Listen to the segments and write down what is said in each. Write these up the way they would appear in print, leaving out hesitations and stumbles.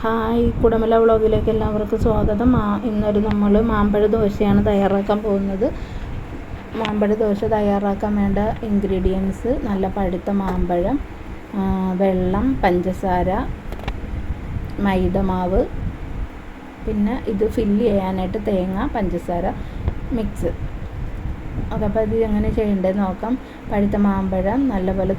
Hi, കുടമല വ്ളോഗിലേക്ക് എല്ലാവർക്കും സ്വാഗതം. ഇന്നൊരു നമ്മൾ മാമ്പഴ ദോശയാണ് തയ്യാറാക്കാൻ പോകുന്നത്. മാമ്പഴ ദോശ തയ്യാറാക്കാൻ വേണ്ട ഇൻഗ്രീഡിയൻസ്: നല്ല പഴുത്ത മാമ്പഴം, വെള്ളം, പഞ്ചസാര, മൈദമാവ്, പിന്നെ ഇത് ഫില്ല് ചെയ്യാനായിട്ട് തേങ്ങ, പഞ്ചസാര മിക്സ്. ഓക്കെ, അപ്പോൾ ഇത് എങ്ങനെ ചെയ്യേണ്ടതെന്ന് നോക്കാം. പഴുത്ത മാമ്പഴം നല്ലപോലെ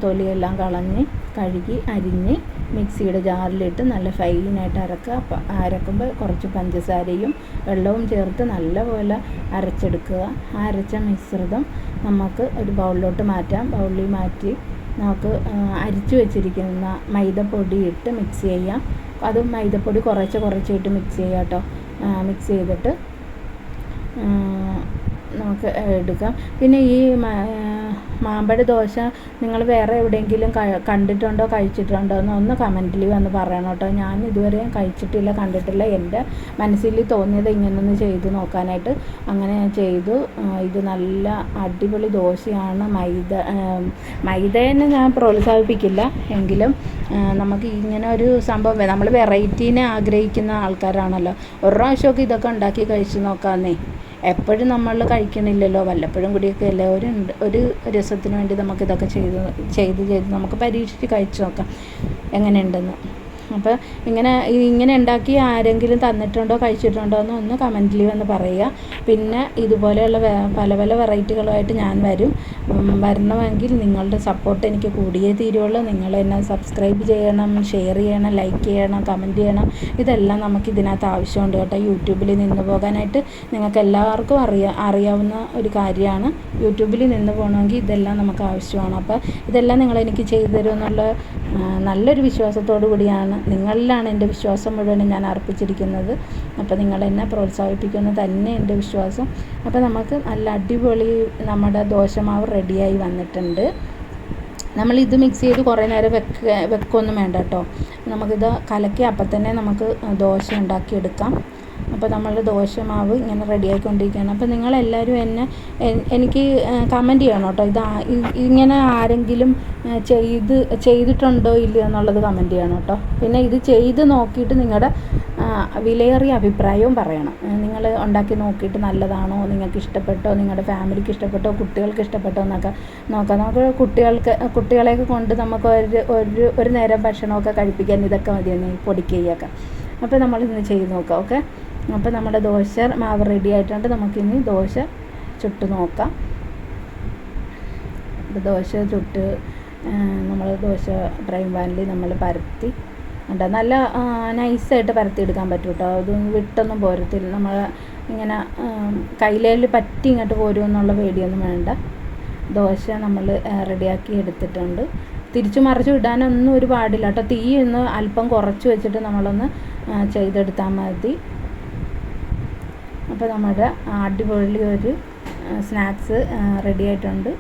തൊലിയെല്ലാം കളഞ്ഞ് കഴുകി അരിഞ്ഞ് മിക്സിയുടെ ജാറിലിട്ട് നല്ല ഫൈനായിട്ട് അരക്കുക. അപ്പോൾ അരക്കുമ്പോൾ കുറച്ച് പഞ്ചസാരയും വെള്ളവും ചേർത്ത് നല്ലപോലെ അരച്ചെടുക്കുക. ആ അരച്ച മിശ്രിതം നമുക്ക് ഒരു ബൗളിലോട്ട് മാറ്റാം. ബൗളിൽ മാറ്റി നമുക്ക് അരിച്ചു വെച്ചിരിക്കുന്ന മൈദപ്പൊടി ഇട്ട് മിക്സ് ചെയ്യാം. അത് മൈദപ്പൊടി കുറച്ചിട്ട് മിക്സ് ചെയ്യാം കേട്ടോ. മിക്സ് ചെയ്തിട്ട് നമുക്ക് എടുക്കാം. പിന്നെ ഈ മാമ്പഴ ദോശ നിങ്ങൾ വേറെ എവിടെയെങ്കിലും കണ്ടിട്ടുണ്ടോ, കഴിച്ചിട്ടുണ്ടോ എന്ന് ഒന്ന് കമൻറ്റിൽ വന്ന് പറയണം കേട്ടോ. ഞാൻ ഇതുവരെയും കഴിച്ചിട്ടില്ല, കണ്ടിട്ടില്ല. എൻ്റെ മനസ്സിൽ തോന്നിയത് ഇങ്ങനൊന്ന് ചെയ്ത് നോക്കാനായിട്ട് അങ്ങനെ ഞാൻ ചെയ്തു. ഇത് നല്ല അടിപൊളി ദോശയാണ്. മൈദേനെ ഞാൻ പ്രോത്സാഹിപ്പിക്കില്ല, എങ്കിലും നമുക്ക് ഇങ്ങനെ ഒരു സംഭവം, നമ്മൾ വെറൈറ്റീനെ ആഗ്രഹിക്കുന്ന ആൾക്കാരാണല്ലോ. ഒരു പ്രാവശ്യമൊക്കെ ഇതൊക്കെ ഉണ്ടാക്കി കഴിച്ച് നോക്കാമെന്നേ. എപ്പോഴും നമ്മൾ കഴിക്കണില്ലല്ലോ, വല്ലപ്പോഴും കൂടിയൊക്കെ അല്ലേ. ഒരു രസത്തിന് വേണ്ടി നമുക്കിതൊക്കെ ചെയ്ത് നമുക്ക് പരീക്ഷിച്ച് കഴിച്ച് നോക്കാം എങ്ങനെയുണ്ടെന്ന്. അപ്പോൾ ഇങ്ങനെ ഉണ്ടാക്കി ആരെങ്കിലും തന്നിട്ടുണ്ടോ, കഴിച്ചിട്ടുണ്ടോ എന്ന് ഒന്ന് കമൻറ്റിൽ വന്ന് പറയുക. പിന്നെ ഇതുപോലെയുള്ള പല വെറൈറ്റികളുമായിട്ട് ഞാൻ വരണമെങ്കിൽ നിങ്ങളുടെ സപ്പോർട്ട് എനിക്ക് കൂടിയേ തീരുള്ളൂ. നിങ്ങൾ എന്നെ സബ്സ്ക്രൈബ് ചെയ്യണം, ഷെയർ ചെയ്യണം, ലൈക്ക് ചെയ്യണം, കമൻറ്റ് ചെയ്യണം. ഇതെല്ലാം നമുക്ക് ഇതിനകത്ത് ആവശ്യമുണ്ട് കേട്ടോ. യൂട്യൂബിൽ നിന്ന് പോകാനായിട്ട് നിങ്ങൾക്ക് എല്ലാവർക്കും അറിയാവുന്ന ഒരു കാര്യമാണ്. യൂട്യൂബിൽ നിന്ന് പോകണമെങ്കിൽ ഇതെല്ലാം നമുക്ക് ആവശ്യമാണ്. അപ്പോൾ ഇതെല്ലാം നിങ്ങളെനിക്ക് ചെയ്തു തരുമെന്നുള്ള നല്ലൊരു വിശ്വാസത്തോടു കൂടിയാണ്, നിങ്ങളിലാണ് എൻ്റെ വിശ്വാസം മുഴുവനും ഞാൻ അർപ്പിച്ചിരിക്കുന്നത്. അപ്പോൾ നിങ്ങളെന്നെ പ്രോത്സാഹിപ്പിക്കുമെന്ന് തന്നെ എൻ്റെ വിശ്വാസം. അപ്പോൾ നമുക്ക് നല്ല അടിപൊളി നമ്മുടെ ദോശമാവ് റെഡിയായി വന്നിട്ടുണ്ട്. നമ്മളിത് മിക്സ് ചെയ്ത് കുറേ നേരം വെക്കൊന്നും വേണ്ട കേട്ടോ. നമുക്കിത് കലക്കി അപ്പം തന്നെ നമുക്ക് ദോശ ഉണ്ടാക്കിയെടുക്കാം. അപ്പോൾ നമ്മളുടെ ദോശമാവ് ഇങ്ങനെ റെഡിയായിക്കൊണ്ടിരിക്കുകയാണ്. അപ്പോൾ നിങ്ങളെല്ലാവരും എനിക്ക് കമൻറ്റ് ചെയ്യണം കേട്ടോ. ഇങ്ങനെ ആരെങ്കിലും ചെയ്തിട്ടുണ്ടോ ഇല്ലയോ എന്നുള്ളത് കമൻറ്റ് ചെയ്യണം കേട്ടോ. പിന്നെ ഇത് ചെയ്ത് നോക്കിയിട്ട് നിങ്ങളുടെ വിലയേറിയ അഭിപ്രായവും പറയണം. നിങ്ങൾ ഉണ്ടാക്കി നോക്കിയിട്ട് നല്ലതാണോ, നിങ്ങൾക്ക് ഇഷ്ടപ്പെട്ടോ, നിങ്ങളുടെ ഫാമിലിക്ക് ഇഷ്ടപ്പെട്ടോ, കുട്ടികൾക്ക് ഇഷ്ടപ്പെട്ടോ എന്നൊക്കെ നോക്കാം. നമുക്ക് കുട്ടികളെയൊക്കെ കൊണ്ട് നമുക്ക് ഒരു നേരം ഭക്ഷണമൊക്കെ കഴിപ്പിക്കാൻ ഇതൊക്കെ മതിയെന്ന് പൊടിക്കുകയൊക്കെ. അപ്പോൾ നമ്മളിന്ന് ചെയ്ത് നോക്കാം. ഓക്കെ, അപ്പോൾ നമ്മുടെ ദോശ മാവ് റെഡി ആയിട്ടുണ്ട്. നമുക്കിനി ദോശ ചുട്ട് നോക്കാം. ദോശ ചുട്ട് നമ്മൾ ദോശ ഫ്രൈ പാനിൽ നമ്മൾ പരത്തി നല്ല നൈസായിട്ട് പരത്തിയെടുക്കാൻ പറ്റും കേട്ടോ. അതൊന്നും വിട്ടൊന്നും പോരത്തില്ല. നമ്മൾ ഇങ്ങനെ കയ്യിൽ പറ്റി ഇങ്ങോട്ട് പോരുമെന്നുള്ള പേടിയൊന്നും വേണ്ട. ദോശ നമ്മൾ റെഡിയാക്കി എടുത്തിട്ടുണ്ട്. തിരിച്ചു മറിച്ച് ഇടാനൊന്നും ഒരു പാടില്ല കേട്ടോ. തീ ഒന്ന് അല്പം കുറച്ച് വെച്ചിട്ട് നമ്മളൊന്ന് ചെയ്തെടുത്താൽ മതി. അപ്പോൾ നമ്മുടെ അടിപൊളി ഒരു സ്നാക്സ് റെഡി ആയിട്ടുണ്ട്.